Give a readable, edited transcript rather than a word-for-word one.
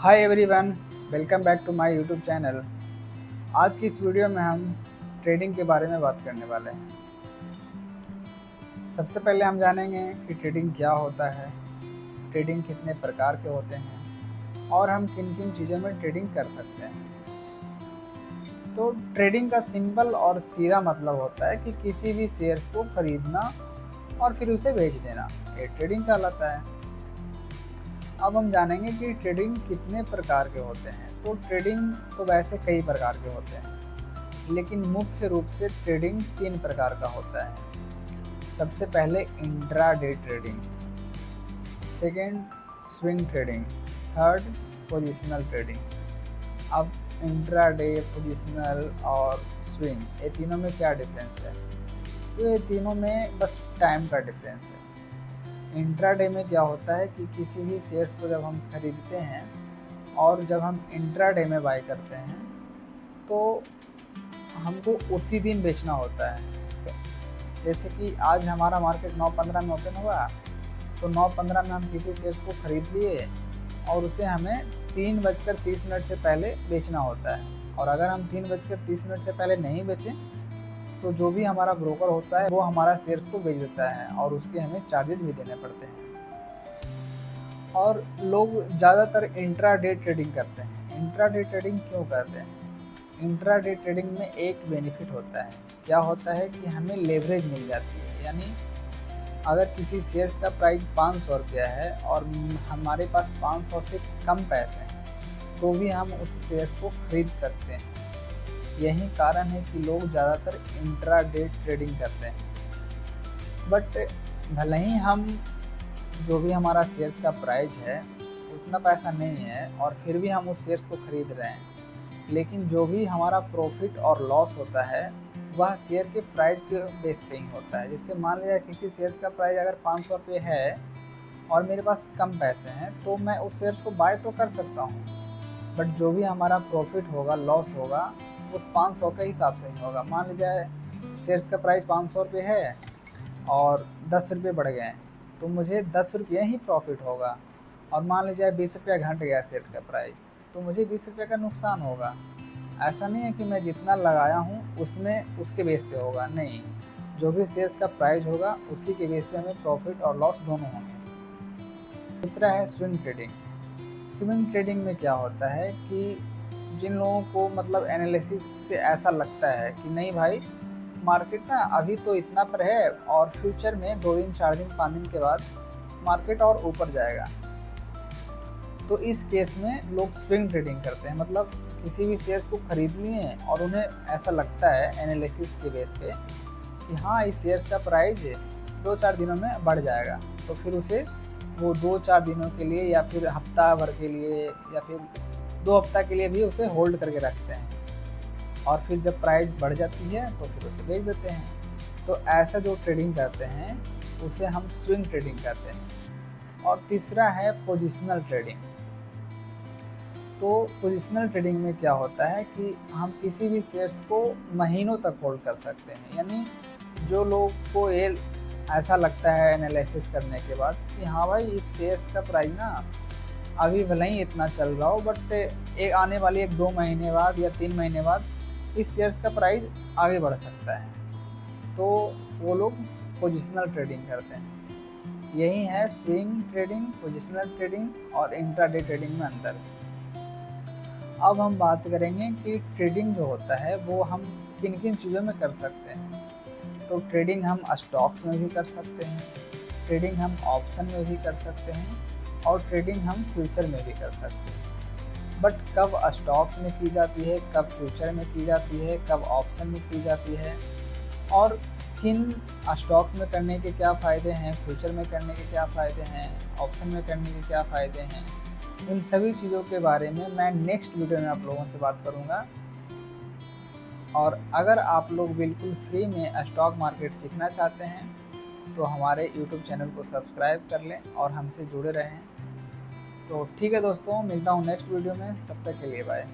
Hi everyone, welcome back to my YouTube channel. आज की इस वीडियो में हम ट्रेडिंग के बारे में बात करने वाले हैं। सबसे पहले हम जानेंगे कि ट्रेडिंग क्या होता है, ट्रेडिंग कितने प्रकार के होते हैं और हम किन किन चीज़ों में ट्रेडिंग कर सकते हैं। तो ट्रेडिंग का सिंपल और सीधा मतलब होता है कि किसी भी शेयर्स को खरीदना और फिर उसे बेच देना, ये ट्रेडिंग कहलाता है। अब हम जानेंगे कि ट्रेडिंग कितने प्रकार के होते हैं। तो ट्रेडिंग तो वैसे कई प्रकार के होते हैं, लेकिन मुख्य रूप से ट्रेडिंग 3 प्रकार का होता है। सबसे पहले intraday trading, second swing trading, third positional trading. अब इंट्राडे, पोजिशनल और स्विंग, ये तीनों में क्या डिफरेंस है? तो ये तीनों में बस टाइम का डिफरेंस है। इंट्राडे में क्या होता है कि किसी भी शेयर्स को जब हम खरीदते हैं और जब हम इंट्राडे में बाय करते हैं तो हमको उसी दिन बेचना होता है। जैसे कि आज हमारा मार्केट 9:15 में ओपन हुआ, तो 9:15 में हम किसी शेयर्स को खरीद लिए और उसे हमें 3:30 से पहले बेचना होता है। और अगर हम 3:30 से पहले नहीं बेचें तो जो भी हमारा ब्रोकर होता है वो हमारा शेयर्स को बेच देता है और उसके हमें चार्जेस भी देने पड़ते हैं। और लोग ज़्यादातर इंट्राडे ट्रेडिंग करते हैं। इंट्राडे ट्रेडिंग क्यों करते हैं? इंट्राडे ट्रेडिंग में एक बेनिफिट होता है। क्या होता है कि हमें लेवरेज मिल जाती है, यानी अगर किसी शेयर्स का प्राइस 500 रुपया है और हमारे पास 500 से कम पैसे हैं तो भी हम उस शेयर्स को खरीद सकते हैं। यही कारण है कि लोग ज़्यादातर इंट्राडे ट्रेडिंग करते हैं। बट भले ही हम जो भी हमारा शेयर्स का प्राइस है उतना पैसा नहीं है और फिर भी हम उस शेयर्स को खरीद रहे हैं, लेकिन जो भी हमारा प्रॉफिट और लॉस होता है वह शेयर के प्राइस के बेस पे ही होता है। जैसे मान लिया किसी शेयर्स का प्राइस अगर 500 रुपये है और मेरे पास कम पैसे हैं तो मैं उस शेयर्स को बाय तो कर सकता हूँ, बट जो भी हमारा प्रॉफिट होगा, लॉस होगा, उस 500 के हिसाब से ही होगा। मान लीजिए शेयर्स का प्राइस 500 रुपये है और 10 रुपये बढ़ गए हैं तो मुझे 10 रुपये ही प्रॉफिट होगा। और मान लीजिए 20 रुपया घट गया शेयर्स का प्राइस तो मुझे 20 रुपये का नुकसान होगा। ऐसा नहीं है कि मैं जितना लगाया हूँ उसमें उसके बेस पे होगा, नहीं, जो भी शेयर्स का प्राइस होगा उसी के बेस पे हमें प्रॉफिट और लॉस दोनों होंगे। दूसरा है स्विंग ट्रेडिंग। स्विंग ट्रेडिंग में क्या होता है कि जिन लोगों को मतलब एनालिसिस से ऐसा लगता है कि नहीं भाई मार्केट ना अभी तो इतना पर है और फ्यूचर में 2 दिन 4 दिन 5 दिन के बाद मार्केट और ऊपर जाएगा, तो इस केस में लोग स्विंग ट्रेडिंग करते हैं। मतलब किसी भी शेयर्स को खरीद लिए और उन्हें ऐसा लगता है एनालिसिस के बेस पे कि हाँ इस शेयर्स का प्राइस 2-4 दिनों में बढ़ जाएगा, तो फिर उसे वो 2-4 दिनों के लिए या फिर हफ्ता भर के लिए या फिर 2 हफ्ता के लिए भी उसे होल्ड करके रखते हैं और फिर जब प्राइस बढ़ जाती है तो फिर उसे बेच देते हैं। तो ऐसा जो ट्रेडिंग करते हैं उसे हम स्विंग ट्रेडिंग करते हैं। और तीसरा है पोजिशनल ट्रेडिंग। तो पोजिशनल ट्रेडिंग में क्या होता है कि हम किसी भी शेयर्स को महीनों तक होल्ड कर सकते हैं। यानी जो लोग को ये ऐसा लगता है एनालिसिस करने के बाद कि हाँ भाई इस शेयर्स का प्राइस ना अभी भले ही इतना चल रहा हो बट एक आने वाली 1-2 महीने बाद या 3 महीने बाद इस शेयर्स का प्राइस आगे बढ़ सकता है, तो वो लोग पोजिशनल ट्रेडिंग करते हैं। यही है स्विंग ट्रेडिंग, पोजिशनल ट्रेडिंग और इंट्राडे ट्रेडिंग में अंतर। अब हम बात करेंगे कि ट्रेडिंग जो होता है वो हम किन किन चीज़ों में कर सकते हैं। तो ट्रेडिंग हम स्टॉक्स में भी कर सकते हैं, ट्रेडिंग हम ऑप्शन में भी कर सकते हैं और ट्रेडिंग हम फ्यूचर में भी कर सकते हैं। बट कब स्टॉक्स में की जाती है, कब फ्यूचर में की जाती है, कब ऑप्शन में की जाती है और किन स्टॉक्स में करने के क्या फ़ायदे हैं, फ्यूचर में करने के क्या फ़ायदे हैं, ऑप्शन में करने के क्या फ़ायदे हैं, इन सभी चीज़ों के बारे में मैं नेक्स्ट वीडियो में आप लोगों से बात करूँगा। और अगर आप लोग बिल्कुल फ्री में स्टॉक मार्केट सीखना चाहते हैं तो हमारे यूट्यूब चैनल को सब्सक्राइब कर लें और हमसे जुड़े रहें। तो ठीक है दोस्तों, मिलता हूँ नेक्स्ट वीडियो में, तब तक के लिए बाय।